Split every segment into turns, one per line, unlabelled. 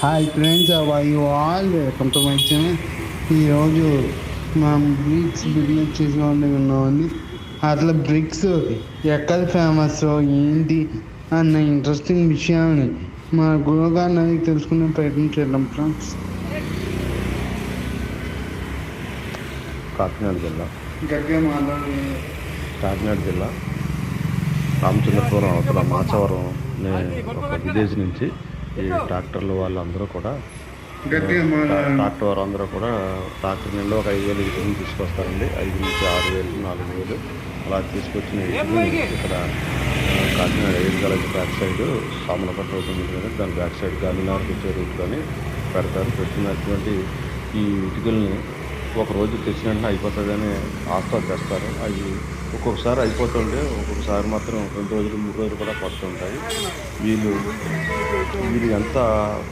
Hi friends, are you all welcome to my channel. ఈరోజు మనం bricks business చేసిన వాళ్ళు ఉన్నామని, అట్లా బ్రిక్స్ ఎక్కడ ఫేమస్ ఏంటి అన్న ఇంట్రెస్టింగ్ విషయాన్ని మా గురువుగారిని అడిగి తెలుసుకునే ప్రయత్నం చేద్దాం ఫ్రెండ్స్.
కాకినాడ జిల్లా
గట్టిగా మాట్లాడి.
కాకినాడ జిల్లా రామచంద్రపురం అవతల మాచవరం ఒక విలేజ్ నుంచి ఈ ట్రాక్టర్లు వాళ్ళందరూ కూడా
గట్టిగా మాట్లాడి.
ట్రాక్టర్ వారందరూ కూడా ట్రాక్టర్ నిండా ఒక 5,000 ఇటుకలు తీసుకొస్తారండి. 5 నుంచి 6,000, 4,000 అలా తీసుకొచ్చిన ఇటుకలు ఇక్కడ Kakinada air college back side సామలపట్ట అవుతుంది కదా, దాని బ్యాక్ సైడ్ గాలినార్కి వచ్చే రూట్లోని పెడతారు. పెట్టినటువంటి ఈ ఇటుకల్ని ఒక రోజు తెచ్చిన వెంటనే అయిపోతుందని ఆస్తా తెస్తారు. అవి ఒక్కొక్కసారి అయిపోతుంటే ఒక్కొక్కసారి మాత్రం 2 రోజులు 3 రోజులు కూడా పడుతుంటాయి. వీళ్ళు ఎంత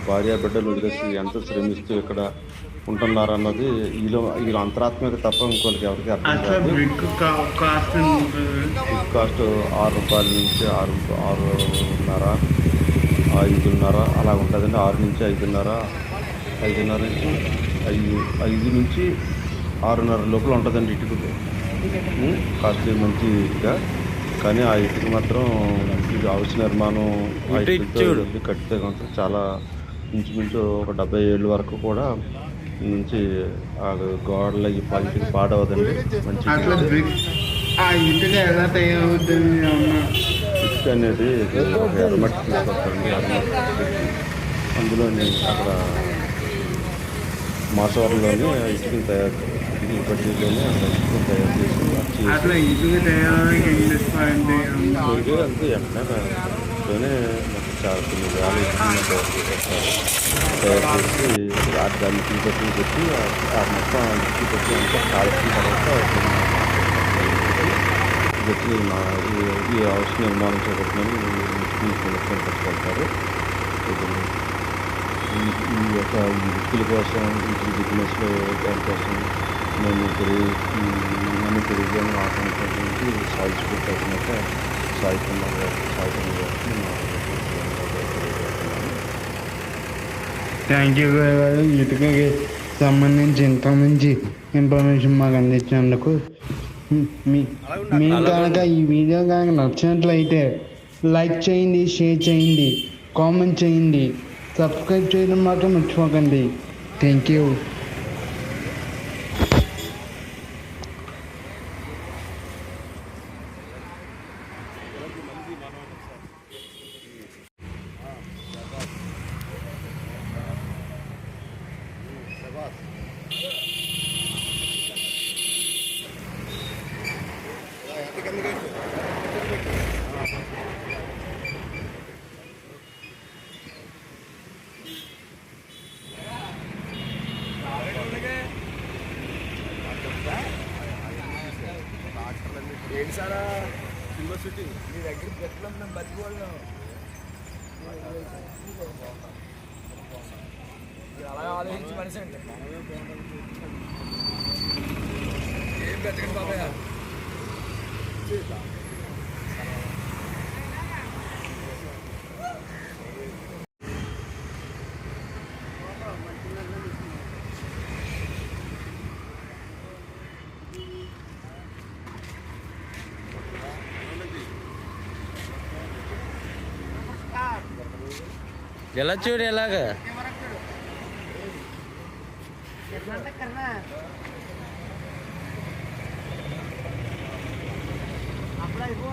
భార్యాబిడ్డలు వదిలేసి ఎంత శ్రమిస్తూ ఇక్కడ ఉంటున్నారన్నది వీళ్ళు అంతరాత్మక తప్ప ఇంకొకరికి ఎవరికి అర్థం కాదు. కాస్ట్ 6 రూపాయల నుంచి 6.5 5.5 అలా ఉంటుందండి. 6 నుంచి 5.5 నుంచి 5 నుంచి 6.5 లోపల ఉంటుందండి ఇటుకలు. కాస్ట్లీ మంచి ఇటుక, కానీ ఆ ఇటుక మాత్రం ఇది హౌస్ నిర్మాణం కట్టితే కనుక చాలా ఇంచుమించు ఒక 70 ఏళ్ళ వరకు కూడా నుంచి ఆ గోడలు ఇటుక పాడవదండి. మంచి
ఇటుక ఎలా తయారవుతుంది?
ఇటుక అనేది ఎర్రమట్టి తీసుకొస్తారండి. ఎర్రమట్టి అందులో అక్కడ మాసవరంలోనే ఇటుకలు తయారు ఇటుకలు పట్టిలోనే ఇటుకలు తయారు చేసి అంతే ఎంటనే చాలా కొన్ని వేల ఇటుకలు తయారు చేసి దాన్ని తీపట్టి పెట్టి ఆ మొత్తం ఇటుకలు పెట్టి అంతా కాల్చిన తర్వాత పెట్టి ఈ హౌస్ నిర్మాణం చేపట్టినని మొత్తం పట్టుకెళ్తారు. ఈ యొక్క ఇటుకల కోసం ఇటుక బిజినెస్లో దానికోసం నన్ను పెరిగాను ఆకాంక్షించి సాధించుకుంటున్నాక సాయికుమార్ గారికి
థ్యాంక్ యూ గారు. ఇటుకకి సంబంధించి ఇంత మంచి ఇన్ఫర్మేషన్ మాకు అందించినందుకు. మీకు కనుక ఈ వీడియో కనుక నచ్చినట్లయితే లైక్ చేయండి, షేర్ చేయండి, కామెంట్ చేయండి, సబ్స్క్రైబ్ చేయడం మాత్రం మర్చిపోకండి. Thank you.
ఏంటి సారా యూనివర్సిటీ మీ దగ్గర పెట్టడం మేము బతికోళ్ళం అలా ఆలోచించి మనిషి అంటే ఏం బతకండి బాబాయ్.
ఎలా చూడు ఎలాగా
అప్పుడు అయిపో